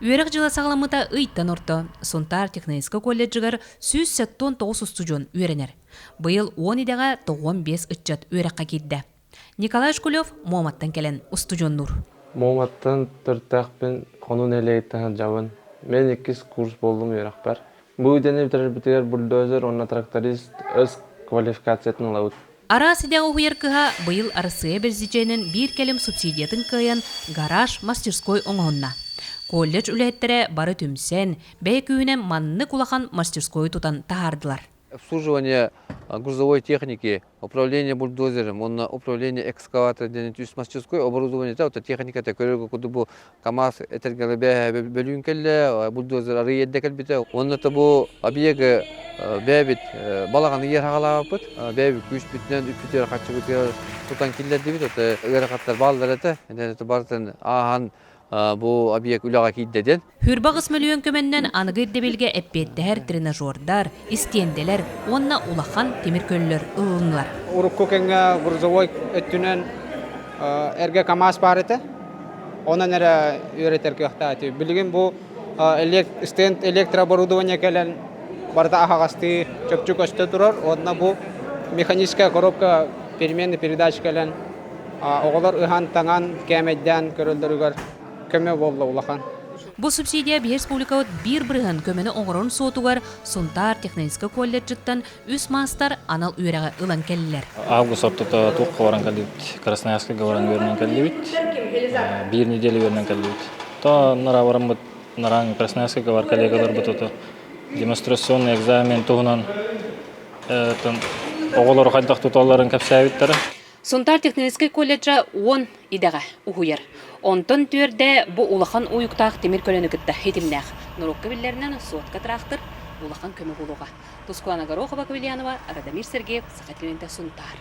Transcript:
Үерек жыла сағаламыта ыйттан орто. Сонтар техническа колледжигар сүз сәттон 9 устужон үеренер. Быйыл 10 идеға 95 ытчат үерекка кидді. Николай Шкулев Моматтан келен устужон нур. Моматтан тыртақпен қонун элейттен жабын. Мен 2 курс болдым үерек бар. Бұл үдені бітірер бульдозер, онна тракторист өз квалификациятын лаут. Ара сидяғы хуяркыға быйыл арысыя берзиченен бір келем субсидиятын кыян гараж мастерской оңғынна. Колледж үлеттері бары түмсен, бәй күйінен манны кулахан мастерской тутан тахардылар. Обслуживание грузовой техники, управление бульдозером, управление экскаватором, мастерской оборудование, это техника, куда был КАМАЗ, это бельюнкелле, бульдозер, арыеддекель, он это был объект бәбит балаган yer хагалапыт, бәбит күч бүтнен үпүтер качы бүтер тутан киллер дебит, это ыракаттар балдар это бартын ахан bu объект үлага кийдеден. Хүрбагыс мөлүөн көмөннөн аныгы дебилге эппеттер тренажердар, истенделер, онна улахан темир көллөр ылынлар. Урукку кенге грузовой өттүнөн эрге КАМАЗ бар эте. Онан эре үйрөтер кыяктааты. Билген бу стенд электрооборудование келен барда ахагасты чөпчүк өстө турар. Онна бу механическая коробка переменный передач келен оголор ыхан таңан кемедден көрөлдөрүгөр көмө болду улахан. Бу субсидия республикаот бир бырыгын көмөнү оңорон соотугар Сонтар техническа колледжиттан үс мастер анал үйрәгә ылан келлер. Август оттото туққа баран калдыбит, Красноярскага баран вернен калдыбит, бир неделя вернен калдыбит. То нара баран наран Красноярскага бар коллегалар бутото демонстрационный экзамен тугунан оголор кайдак туталларын капсабиттер. Сонтар технический колледжа 10 идеға ухуяр. Онтон түрде бу улахан уюктақ темир көлөнү кытта хетимнәх. Нурукка биллеринен суотка трактор улахан көмө болуга. Тускуана Горохова, Кавильянова, Радомир Сергеев, Сахатливенте, Сонтар.